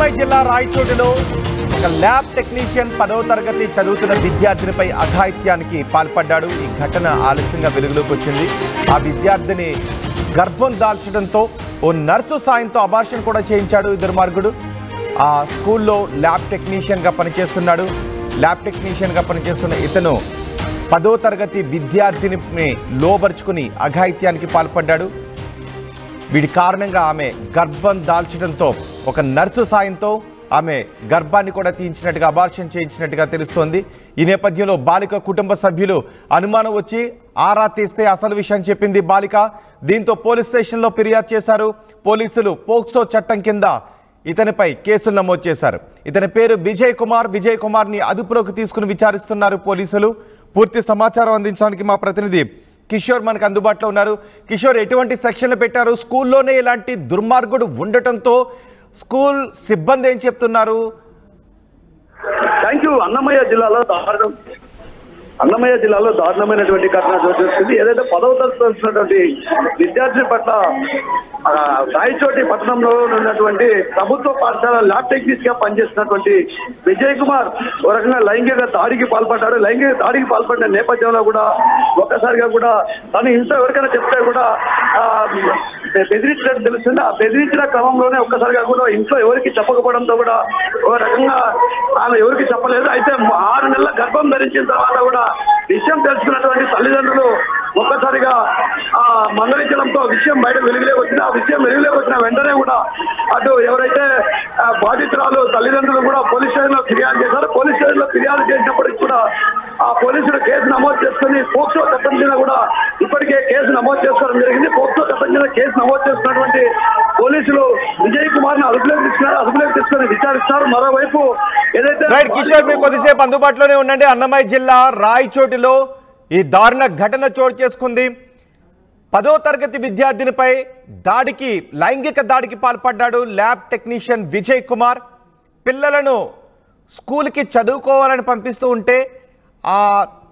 అన్నమయ్య జిల్లా రాయచోటిలో ఒక lab technician 10వ తరగతి చదువుతున్న విద్యార్థినిపై అఘాయిత్యానికి పాల్పడ్డాడు. ఈ ఘటన ఆలస్యంగా వెలుగులోకి వచ్చింది. ఆ విద్యార్థిని గర్భం దాల్చడంతో ఓ నర్సు సాయంతో అబార్షన్ కూడా చేయించాడు ఈ దుర్మార్గుడు. ఆ స్కూల్లో ల్యాబ్ టెక్నీషియన్గా పనిచేస్తున్నాడు. ల్యాబ్ టెక్నీషియన్గా పనిచేస్తున్న ఇతను 10వ తరగతి విద్యార్థిని లోబరుచుకుని అఘాయిత్యానికి పాల్పడ్డాడు. వీడి కారణంగా ఆమె గర్భం దాల్చడంతో ఒక నర్సు సాయంతో ఆమె గర్భాన్ని కూడా తీయించినట్టుగా అబార్షన్ చేయించినట్టుగా తెలుస్తోంది. ఈ నేపథ్యంలో బాలిక కుటుంబ సభ్యులు అనుమానం వచ్చి ఆరా తీస్తే అసలు విషయం చెప్పింది బాలిక. దీంతో పోలీస్ స్టేషన్లో ఫిర్యాదు చేశారు. పోలీసులు పోక్సో చట్టం కింద ఇతనిపై కేసులు నమోదు చేశారు. ఇతని పేరు విజయ్ కుమార్ని అదుపులోకి తీసుకుని విచారిస్తున్నారు పోలీసులు. పూర్తి సమాచారం అందించడానికి మా ప్రతినిధి కిషోర్ మనకు అందుబాటులో ఉన్నారు. కిషోర్, ఎటువంటి సెక్షన్లు పెట్టారు? స్కూల్లోనే ఇలాంటి దుర్మార్గుడు ఉండటంతో స్కూల్ సిబ్బంది ఏం చెప్తున్నారు? Thank you. అన్నమయ్య జిల్లాలో దారుణమైనటువంటి ఘటన చోటు చేసుకుంది. ఏదైతే 10వ తరగతి చదువుతున్నటువంటి విద్యార్థి పట్ల రాయచోటి పట్టణంలో ఉన్నటువంటి ప్రభుత్వ పాఠశాల ల్యాబ్ టెక్నీషియన్ గా పనిచేస్తున్నటువంటి విజయ్ కుమార్ ఒక రకంగా లైంగిక దాడికి పాల్పడ్డాడు. లైంగిక దాడికి పాల్పడిన నేపథ్యంలో కూడా ఒక్కసారిగా కూడా తను ఇంట్లో ఎవరికైనా చెప్తే కూడా బెదిరించినట్టు తెలుస్తుంది. ఆ బెదిరించిన క్రమంలోనే ఒక్కసారిగా కూడా ఇంట్లో ఎవరికి చెప్పకపోవడంతో కూడా ఒక రకంగా ఆమె ఎవరికి చెప్పలేదు. అయితే 6 నెలల గర్భం ధరించిన తర్వాత కూడా విషయం తెలుసుకున్నటువంటి తల్లిదండ్రులు ఒక్కసారిగా మందలించడంతో విషయం బయట వెలుగులోకి వచ్చింది. ఆ విషయం వెలుగులోకి వచ్చిన వెంటనే కూడా అటు ఎవరైతే బాధితురాలు తల్లిదండ్రులు కూడా పోలీస్ స్టేషన్లో ఫిర్యాదు చేశారు. పోలీస్ స్టేషన్లో ఫిర్యాదు చేసినప్పటికీ కూడా ఆ పోలీసులు కేసు నమోదు చేసుకుని పోక్సో చట్టం కింద కూడా ఇప్పటికే కేసు నమోదు చేసుకోవడం జరిగింది. పోక్సో చట్టం కింద కేసు నమోదు చేసుకున్నటువంటి పోలీసులు విజయ్ కుమార్ ని అదుపులోకి తీసుకుని విచారిస్తారు. మరోవైపు ఏదైతే కిషోర్, మీరు కొద్దిసేపు అందుబాటులోనే ఉండండి. అన్నమయ్య జిల్లా రాయచోటిలో ఈ దారుణ ఘటన చోటు చేసుకుంది. 10వ తరగతి విద్యార్థినిపై లైంగిక దాడికి పాల్పడ్డాడు ల్యాబ్ టెక్నీషియన్ విజయ్ కుమార్. పిల్లలను స్కూల్కి చదువుకోవాలని పంపిస్తూ ఉంటే ఆ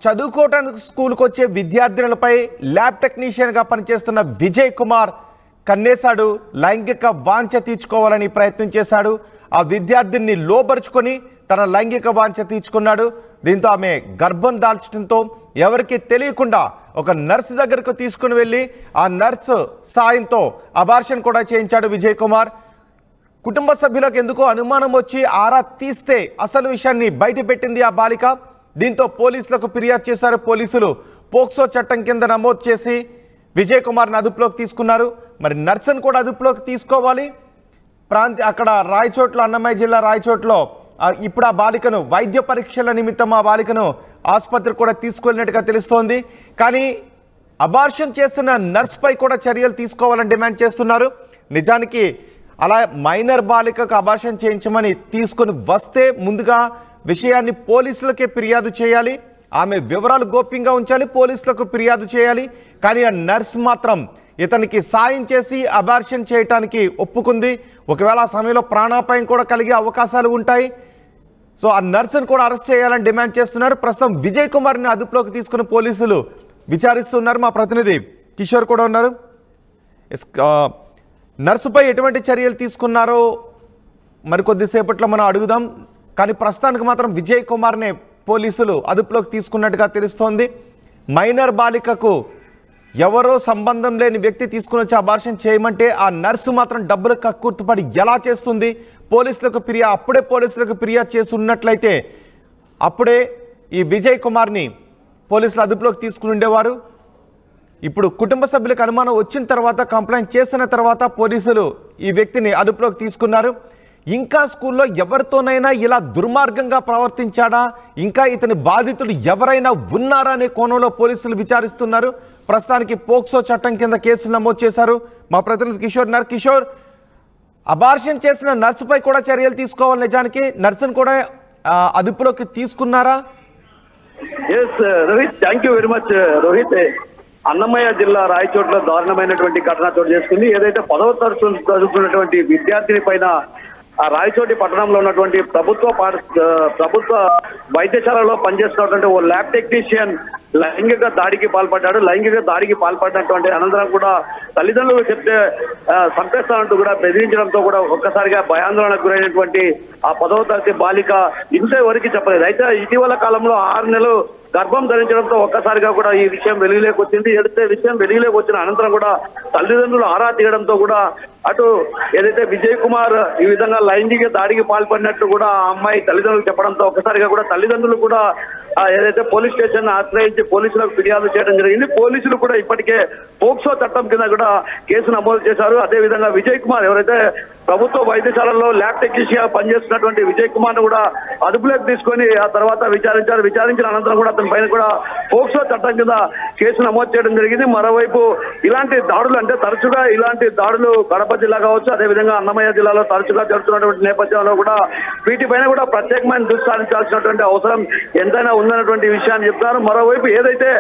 చదువుకోవటానికి స్కూల్కి వచ్చే విద్యార్థినులపై ల్యాబ్ టెక్నీషియన్గా పనిచేస్తున్న విజయ్ కుమార్ కన్నేశాడు. లైంగిక వాంఛ తీర్చుకోవాలని ప్రయత్నం చేశాడు. ఆ విద్యార్థిని లోబరుచుకొని తన లైంగిక వాంఛ తీర్చుకున్నాడు. దీంతో ఆమె గర్భం దాల్చడంతో ఎవరికి తెలియకుండా ఒక నర్సు దగ్గరకు తీసుకుని వెళ్ళి ఆ నర్సు సాయంతో అబార్షన్ కూడా చేయించాడు విజయ్ కుమార్. కుటుంబ సభ్యులకు ఎందుకో అనుమానం వచ్చి ఆరా తీస్తే అసలు విషయాన్ని బయటపెట్టింది ఆ బాలిక. దీంతో పోలీసులకు ఫిర్యాదు చేశారు. పోలీసులు పోక్సో చట్టం కింద నమోదు చేసి విజయ్ కుమార్ని అదుపులోకి తీసుకున్నారు. మరి నర్సును కూడా అదుపులోకి తీసుకోవాలి. అక్కడ రాయచోట్లో, అన్నమయ్య జిల్లా రాయచోట్లో ఇప్పుడు ఆ బాలికను వైద్య పరీక్షల నిమిత్తం ఆ బాలికను ఆసుపత్రికి కూడా తీసుకెళ్ళినట్టుగా తెలుస్తోంది. కానీ అబార్షన్ చేస్తున్న నర్స్పై కూడా చర్యలు తీసుకోవాలని డిమాండ్ చేస్తున్నారు. నిజానికి అలా మైనర్ బాలికకు అబార్షన్ చేయించమని తీసుకుని వస్తే ముందుగా విషయాన్ని పోలీసులకే ఫిర్యాదు చేయాలి. ఆమె వివరాలు గోప్యంగా ఉంచాలి, పోలీసులకు ఫిర్యాదు చేయాలి. కానీ ఆ నర్స్ మాత్రం ఇతనికి సాయం చేసి అబార్షన్ చేయటానికి ఒప్పుకుంది. ఒకవేళ ఆ సమయంలో ప్రాణాపాయం కూడా కలిగే అవకాశాలు ఉంటాయి. సో ఆ నర్సును కూడా అరెస్ట్ చేయాలని డిమాండ్ చేస్తున్నారు. ప్రస్తుతం విజయ్ కుమార్ని అదుపులోకి తీసుకుని పోలీసులు విచారిస్తున్నారు. మా ప్రతినిధి కిషోర్ కూడా ఉన్నారు. నర్సుపై ఎటువంటి చర్యలు తీసుకున్నారో మరికొద్దిసేపట్లో మనం అడుగుదాం. కానీ ప్రస్తుతానికి మాత్రం విజయ్ కుమార్నే పోలీసులు అదుపులోకి తీసుకున్నట్టుగా తెలుస్తోంది. మైనర్ బాలికకు ఎవరో సంబంధం లేని వ్యక్తి తీసుకుని వచ్చి అబార్షన్ చేయమంటే ఆ నర్సు మాత్రం డబ్బులు కక్కుర్తుపడి ఎలా చేస్తుంది? అప్పుడే పోలీసులకు ఫిర్యాదు చేసి ఉన్నట్లయితే అప్పుడే ఈ విజయ్ కుమార్ని పోలీసులు అదుపులోకి తీసుకుని ఉండేవారు. ఇప్పుడు కుటుంబ సభ్యులకు అనుమానం వచ్చిన తర్వాత, కంప్లైంట్ చేసిన తర్వాత పోలీసులు ఈ వ్యక్తిని అదుపులోకి తీసుకున్నారు. ఇంకా స్కూల్లో ఎవరితోనైనా ఇలా దుర్మార్గంగా ప్రవర్తించాడా, ఇంకా ఇతని బాధితులు ఎవరైనా ఉన్నారా అనే కోణంలో పోలీసులు విచారిస్తున్నారు. ప్రస్తుతానికి పోక్సో చట్టం కింద కేసులు నమోదు చేశారు. మా ప్రతినిధి కిషోర్, అబార్షన్ చేసిన నర్సుపై కూడా చర్యలు తీసుకోవాలి. నిజానికి నర్సును కూడా అదుపులోకి తీసుకున్నారా? Rohit, thank you very much. Rohit, Annamayya జిల్లా రాయచోట్ల దారుణమైనటువంటి ఘటన చోటు చేసుకుంది. ఏదైతే 10వ తరగతి చదువుతున్నటువంటి విద్యార్థిని పైన రాయచోటి పట్టణంలో ఉన్నటువంటి ప్రభుత్వ వైద్యశాలలో పనిచేస్తున్నటువంటి ఓ ల్యాబ్ టెక్నీషియన్ లైంగిక దాడికి పాల్పడ్డాడు. లైంగిక దాడికి పాల్పడినటువంటి అనంతరం కూడా తల్లిదండ్రులు చెప్తే సంపేస్తానంటూ కూడా బెదిరించడంతో కూడా ఒక్కసారిగా భయాందోళనకు గురైనటువంటి ఆ 10వ తరగతి బాలిక ఇంతవరకు చెప్పలేదు. అయితే ఇటీవల కాలంలో 6 నెలలు గర్భం ధరించడంతో ఒక్కసారిగా కూడా ఈ విషయం వెలుగులోకి వచ్చింది. ఏదైతే విషయం వెలుగులోకి వచ్చిన అనంతరం కూడా తల్లిదండ్రులు ఆరా తీయడంతో కూడా అటు ఏదైతే విజయ్ కుమార్ ఈ విధంగా లైంగిక దాడికి పాల్పడినట్టు కూడా ఆ అమ్మాయి తల్లిదండ్రులు చెప్పడంతో ఒక్కసారిగా కూడా తల్లిదండ్రులు కూడా ఏదైతే పోలీస్ స్టేషన్ ఆశ్రయించి పోలీసులకు ఫిర్యాదు చేయడం జరిగింది. పోలీసులు కూడా ఇప్పటికే పోక్సో చట్టం కింద కూడా కేసు నమోదు చేశారు. అదేవిధంగా విజయ్ కుమార్ ఎవరైతే ప్రభుత్వ వైద్యశాలలో ల్యాబ్ టెక్నీషియన్ పనిచేస్తున్నటువంటి విజయ్ కుమార్ ను కూడా అదుపులోకి తీసుకొని ఆ తర్వాత విచారించారు. విచారించిన అనంతరం కూడా అతని పైన కూడా పోక్సో చట్టం కింద కేసు నమోదు చేయడం జరిగింది. మరోవైపు ఇలాంటి దాడులు అంటే తరచుగా ఇలాంటి దాడులు కడప జిల్లా కావచ్చు, అదేవిధంగా అన్నమయ్య జిల్లాలో తరచుగా జరుగుతున్నటువంటి నేపథ్యంలో కూడా వీటిపైన కూడా ప్రత్యేకమైన దృష్టి సారించాల్సినటువంటి అవసరం ఎంతైనా ఉందన్నటువంటి విషయాన్ని చెప్తారు. మరోవైపు ఏదైతే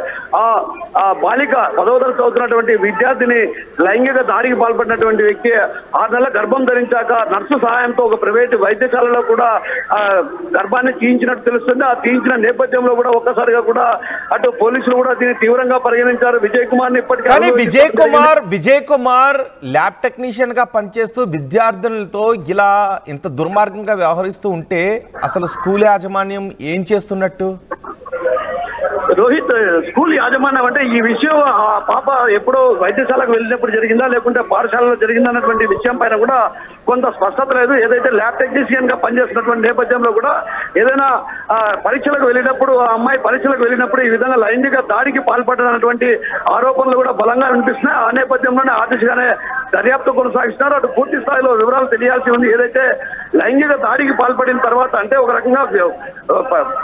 ఆ బాలిక 10వ తరగతి చదువుతున్నటువంటి విద్యార్థిని లైంగిక దాడికి పాల్పడినటువంటి వ్యక్తి 6 నెలల గర్భం ధరించాక నర్సు సహాయంతో ఒక ప్రైవేటు వైద్యశాలలో కూడా గర్భాన్ని తీయించినట్టు తెలుస్తుంది. ఆ తీయించిన నేపథ్యంలో కూడా ఒక్కసారిగా కూడా అటు పోలీసులు కూడా దీన్ని తీవ్రంగా పరిగణించారు. విజయ్ కుమార్ ని ఇప్పటికీ విజయ్ కుమార్ ల్యాబ్ టెక్నీషియన్ గా పనిచేస్తూ విద్యార్థులతో ఇలా ఇంత దుర్మార్గంగా వ్యవహరిస్తూ ఉంటే అసలు స్కూల్ యాజమాన్యం ఏం చేస్తున్నట్టు? రోహిత్, స్కూల్ యాజమాన్యం అంటే ఈ విషయం ఆ పాప ఎప్పుడో వైద్యశాలకు వెళ్ళినప్పుడు జరిగిందా లేకుంటే పాఠశాలలో జరిగిందా అన్నటువంటి విషయం పైన కూడా కొంత స్పష్టత లేదు. ఏదైతే ల్యాబ్ టెక్నీషియన్ గా పనిచేస్తున్నటువంటి నేపథ్యంలో కూడా ఏదైనా పరీక్షలకు వెళ్ళినప్పుడు ఆ అమ్మాయి పరీక్షలకు వెళ్ళినప్పుడు ఈ విధంగా లైంగిక దాడికి పాల్పడినటువంటి ఆరోపణలు కూడా బలంగా వినిపిస్తున్నాయి. ఆ నేపథ్యంలోనే ఆ దిశగానే దర్యాప్తు కొనసాగిస్తున్నారు. అటు పూర్తి స్థాయిలో వివరాలు తెలియాల్సి ఉంది. ఏదైతే లైంగిక దాడికి పాల్పడిన తర్వాత అంటే ఒక రకంగా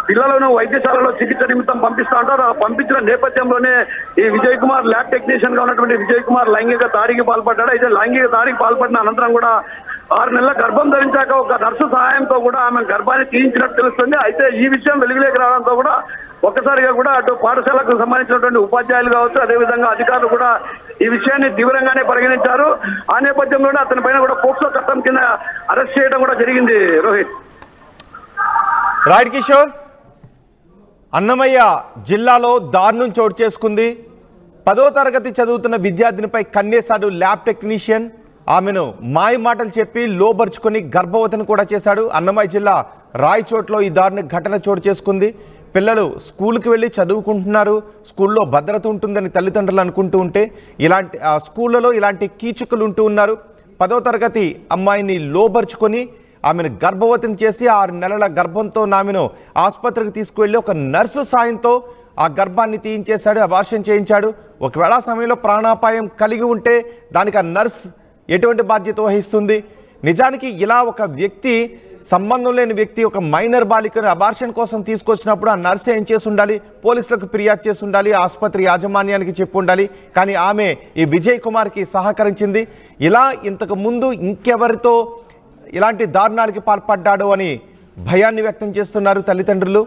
పిల్లలను వైద్యశాలలో చికిత్స నిమిత్తం పంపిస్తా ఉంటారు. ఆ పంపించిన నేపథ్యంలోనే ఈ విజయ్ కుమార్ ల్యాబ్ టెక్నీషియన్ గా ఉన్నటువంటి విజయ్ కుమార్ లైంగిక దాడికి పాల్పడ్డాడు. అయితే లైంగిక దాడికి పాల్పడిన అనంతరం కూడా 6 నెలల గర్భం ధరించాక ఒక నర్సు సహాయంతో కూడా ఆమె గర్భాన్ని తీయించినట్టు తెలుస్తుంది. అయితే ఈ విషయం వెలుగులోకి రావడంతో కూడా ఒక్కసారిగా కూడా అటు పాఠశాలకు సంబంధించినటువంటి ఉపాధ్యాయులు కావచ్చు, అదేవిధంగా అధికారులు కూడా ఈ విషయాన్ని తీవ్రంగానే పరిగణించారు. ఆ నేపథ్యంలోనే అతని పైన కూడా పోక్సో చట్టం కింద అరెస్ట్ చేయడం కూడా జరిగింది. రోహిత్, రైట్ కిషోర్, అన్నమయ్య జిల్లాలో దారుణం చోటు చేసుకుంది. 10వ తరగతి చదువుతున్న విద్యార్థినిపై కన్నేశాడు ల్యాబ్ టెక్నీషియన్. ఆమెను మాయ మాటలు చెప్పి లోబర్చుకొని గర్భవతిని కూడా చేశాడు. అన్నమయ్య జిల్లా రాయచోట్లో ఈ దారుణ ఘటన చోటు చేసుకుంది. పిల్లలు స్కూల్కి వెళ్ళి చదువుకుంటున్నారు, స్కూల్లో భద్రత ఉంటుందని తల్లిదండ్రులు అనుకుంటూ ఉంటే ఇలాంటి స్కూళ్ళలో ఇలాంటి కీచుకులు ఉంటూ ఉన్నారు. 10వ తరగతి అమ్మాయిని లోబర్చుకొని ఆమెను గర్భవతిని చేసి 6 నెలల గర్భంతో ఆమెను ఆసుపత్రికి తీసుకువెళ్ళి ఒక నర్సు సాయంతో ఆ గర్భాన్ని తీయించేశాడు, అబార్షన్ చేయించాడు. ఒకవేళ ఆ సమయంలో ప్రాణాపాయం కలిగి ఉంటే దానికి ఆ నర్స్ ఎటువంటి బాధ్యత వహిస్తుంది? నిజానికి ఇలా ఒక వ్యక్తి, సంబంధం లేని వ్యక్తి ఒక మైనర్ బాలికను అబార్షన్ కోసం తీసుకొచ్చినప్పుడు ఆ నర్స్ ఏం చేసి ఉండాలి? పోలీసులకు ఫిర్యాదు చేసి ఉండాలి, ఆసుపత్రి యాజమాన్యానికి చెప్పి ఉండాలి. కానీ ఆమె ఈ విజయ్ కుమార్కి సహకరించింది. ఇలా ఇంతకు ముందు ఇంకెవరితో ఇలాంటి దారుణాలకి పాల్పడ్డాడు అని భయాన్ని వ్యక్తం చేస్తున్నారు తల్లిదండ్రులు.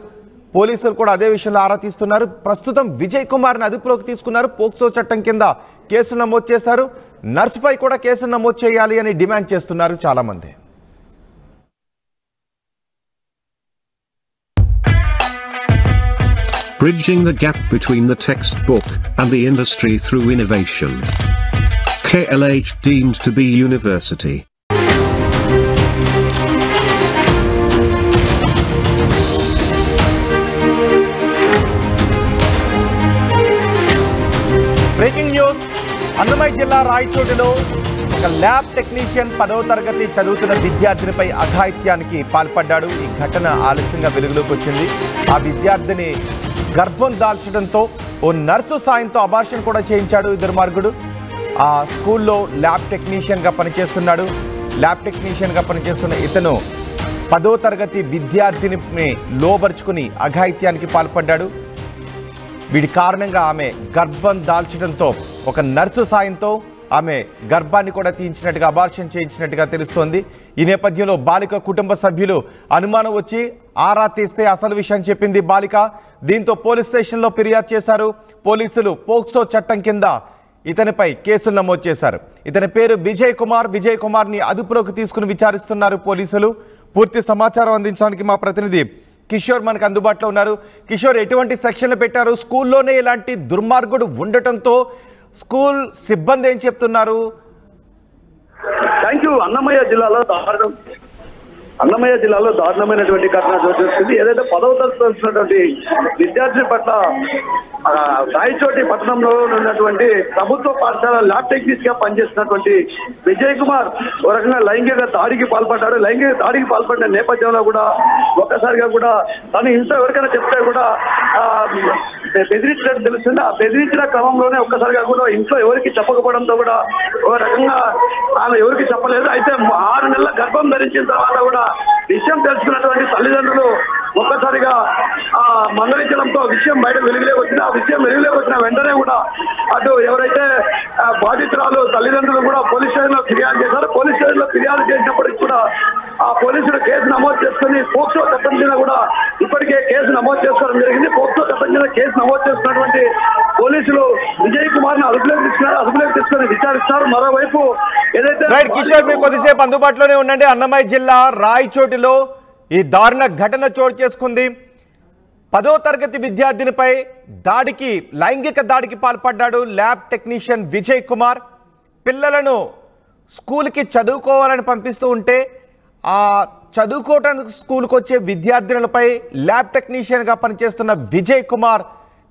పోలీసులు కూడా అదే విషయంలో ఆరా తీస్తున్నారు. ప్రస్తుతం విజయ్ కుమార్ని అదుపులోకి తీసుకున్నారు. పోక్సో చట్టం కింద కేసులు నమోదు చేశారు. నర్సుపై కూడా కేసులు నమోదు చేయాలి అని డిమాండ్ చేస్తున్నారు చాలామంది. Bridging the gap between the textbook and the industry through innovation. KLH deemed to be university. Breaking news, Annamayya జిల్లా రాయచోటిలో ఒక ల్యాబ్ టెక్నీషియన్ 10వ తరగతి చదువుతున్న విద్యార్థినిపై అఘాయిత్యానికి పాల్పడ్డాడు. ఈ ఘటన ఆలస్యంగా వెలుగులోకి వచ్చింది. ఆ విద్యార్థిని గర్భం దాల్చడంతో ఓ నర్సు సాయంతో అబార్షన్ కూడా చేయించాడు ఈ దుర్మార్గుడు. ఆ స్కూల్లో ల్యాబ్ టెక్నీషియన్గా పనిచేస్తున్నాడు. ల్యాబ్ టెక్నీషియన్గా పనిచేస్తున్న ఇతను 10వ తరగతి విద్యార్థిని లోబర్చుకుని అఘాయిత్యానికి పాల్పడ్డాడు. వీడి కారణంగా ఆమె గర్భం దాల్చడంతో ఒక నర్సు సాయంతో ఆమె గర్భాన్ని కూడా తీయించినట్టుగా, అబార్షన్ చేయించినట్టుగా తెలుస్తోంది. ఈ నేపథ్యంలో బాలిక కుటుంబ సభ్యులు అనుమానం వచ్చి ఆరా తీస్తే అసలు విషయం చెప్పింది బాలిక. దీంతో పోలీస్ స్టేషన్లో ఫిర్యాదు చేశారు. పోలీసులు పోక్సో చట్టం కింద ఇతనిపై కేసులు నమోదు చేశారు. ఇతని పేరు విజయ్ కుమార్. విజయ్ కుమార్ని అదుపులోకి తీసుకుని విచారిస్తున్నారు పోలీసులు. పూర్తి సమాచారం అందించడానికి మా ప్రతినిధి కిషోర్ మనకు అందుబాటులో ఉన్నారు. కిషోర్, ఎటువంటి సెక్షన్లు పెట్టారు? స్కూల్లోనే ఇలాంటి దుర్మార్గుడు ఉండటంతో స్కూల్ సిబ్బంది ఏం చెప్తున్నారు? Thank you. అన్నమయ్య జిల్లాలో దారుణమైనటువంటి ఘటన చోటు చేసుకుంది. ఏదైతే 10వ తరగతి వచ్చినటువంటి విద్యార్థి పట్ల రాయచోటి పట్టణంలో ఉన్నటువంటి ప్రభుత్వ పాఠశాల ల్యాబ్ టెక్నీషియన్ గా పనిచేస్తున్నటువంటి విజయ్ కుమార్ ఒక రకంగా లైంగిక దాడికి పాల్పడ్డాడు. లైంగిక దాడికి పాల్పడిన నేపథ్యంలో కూడా ఒక్కసారిగా కూడా తను హింస ఎవరికైనా చెప్తే కూడా బెదిరించినట్టు తెలుస్తుంది. ఆ బెదిరించిన క్రమంలోనే ఒక్కసారిగా కూడా ఇంట్లో ఎవరికి చెప్పకపోవడంతో కూడా ఒక రకంగా ఆమె ఎవరికి చెప్పలేదు. అయితే 6 నెలల గర్భం ధరించిన తర్వాత కూడా విషయం తెలుసుకున్నటువంటి తల్లిదండ్రులు ఒక్కసారిగా మందలించడంతో విషయం బయట వెలుగులోకి వచ్చింది. ఆ విషయం వెలుగులోకి వచ్చిన వెంటనే కూడా అటు ఎవరైతే బాధితురాలు తల్లిదండ్రులు కూడా పోలీస్ స్టేషన్లో ఫిర్యాదు చేశారు. పోలీస్ స్టేషన్లో ఫిర్యాదు చేసినప్పటికీ కూడా ఆ పోలీసులు కేసు నమోదు చేసుకుని పోక్సో చట్టం కింద కూడా ఇప్పటికే కేసు నమోదు చేసుకోవడం జరిగింది. పోక్సో చట్టం కింద కేసు నమోదు చేసుకున్నటువంటి పోలీసులు విజయ్ కుమార్ ని అదుపులోకి తీసుకుని విచారిస్తారు. మరోవైపు ఏదైతే కిషోర్, మీరు కొద్దిసేపు అందుబాటులోనే ఉండండి. అన్నమయ్య జిల్లా రాయచోటిలో ఈ దారుణ ఘటన చోటు చేసుకుంది. 10వ తరగతి విద్యార్థినిపై లైంగిక దాడికి పాల్పడ్డాడు ల్యాబ్ టెక్నీషియన్ విజయ్ కుమార్. పిల్లలను స్కూల్కి చదువుకోవాలని పంపిస్తూ ఉంటే ఆ చదువుకోవటానికి స్కూల్కి వచ్చే విద్యార్థినులపై ల్యాబ్ టెక్నీషియన్గా పనిచేస్తున్న విజయ్ కుమార్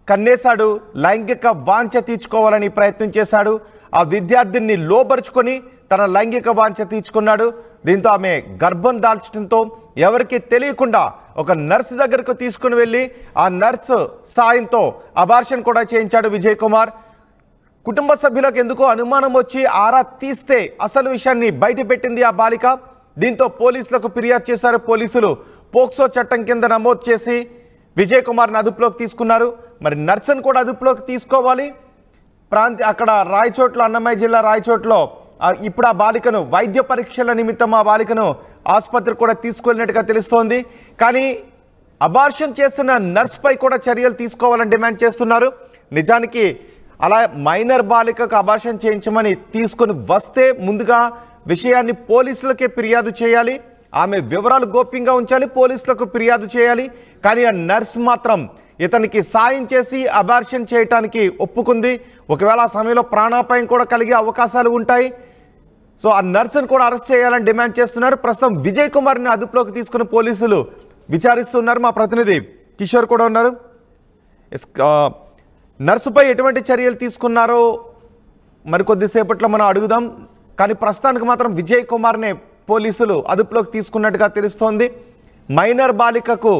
కన్నేశాడు. లైంగిక వాంఛ తీర్చుకోవాలని ప్రయత్నం చేశాడు. ఆ విద్యార్థిని లోబరుచుకొని తన లైంగిక వాంఛ తీర్చుకున్నాడు. దీంతో ఆమె గర్భం దాల్చడంతో ఎవరికి తెలియకుండా ఒక నర్సు దగ్గరకు తీసుకుని వెళ్ళి ఆ నర్సు సాయంతో అబార్షన్ కూడా చేయించాడు విజయ్ కుమార్. కుటుంబ సభ్యులకు ఎందుకో అనుమానం వచ్చి ఆరా తీస్తే అసలు విషయాన్ని బయటపెట్టింది ఆ బాలిక. దీంతో పోలీసులకు ఫిర్యాదు చేశారు. పోలీసులు పోక్సో చట్టం కింద నమోదు చేసి విజయ్ కుమార్ని అదుపులోకి తీసుకున్నారు. మరి నర్సును కూడా అదుపులోకి తీసుకోవాలి. అక్కడ రాయచోట్లో, అన్నమయ్య జిల్లా రాయచోట్లో ఇప్పుడు ఆ బాలికను వైద్య పరీక్షల నిమిత్తం ఆ బాలికను ఆసుపత్రికి కూడా తీసుకెళ్ళినట్టుగా తెలుస్తోంది. కానీ అబార్షన్ చేస్తున్న నర్స్పై కూడా చర్యలు తీసుకోవాలని డిమాండ్ చేస్తున్నారు. నిజానికి అలా మైనర్ బాలికకు అబార్షన్ చేయించమని తీసుకుని వస్తే ముందుగా విషయాన్ని పోలీసులకే ఫిర్యాదు చేయాలి. ఆమె వివరాలు గోప్యంగా ఉంచాలి, పోలీసులకు ఫిర్యాదు చేయాలి. కానీ ఆ నర్స్ మాత్రం ఇతనికి సాయం చేసి అబార్షన్ చేయటానికి ఒప్పుకుంది. ఒకవేళ ఆ సమయంలో ప్రాణాపాయం కూడా కలిగే అవకాశాలు ఉంటాయి. సో ఆ నర్సును కూడా అరెస్ట్ చేయాలని డిమాండ్ చేస్తున్నారు. ప్రస్తుతం విజయ్ కుమార్ని అదుపులోకి తీసుకుని పోలీసులు విచారిస్తున్నారు. మా ప్రతినిధి కిషోర్ కూడా ఉన్నారు. నర్సుపై ఎటువంటి చర్యలు తీసుకున్నారో మరికొద్దిసేపట్లో మనం అడుగుదాం. కానీ ప్రస్తుతానికి మాత్రం విజయ్ కుమార్నే పోలీసులు అదుపులోకి తీసుకున్నట్టుగా తెలుస్తోంది. మైనర్ బాలికకు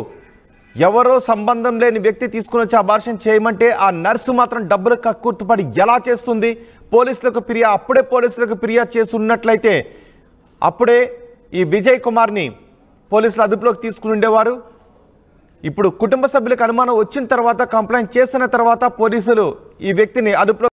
ఎవరో సంబంధం లేని వ్యక్తి తీసుకుని వచ్చి అబార్షన్ చేయమంటే ఆ నర్సు మాత్రం డబ్బులు కక్కుర్తుపడి ఎలా చేస్తుంది? అప్పుడే పోలీసులకు ఫిర్యాదు చేసి ఉన్నట్లయితే అప్పుడే ఈ విజయ్ కుమార్ని పోలీసులు అదుపులోకి తీసుకుని ఉండేవారు. ఇప్పుడు కుటుంబ సభ్యులకు అనుమానం వచ్చిన తర్వాత, కంప్లైంట్ చేసిన తర్వాత పోలీసులు ఈ వ్యక్తిని అదుపులో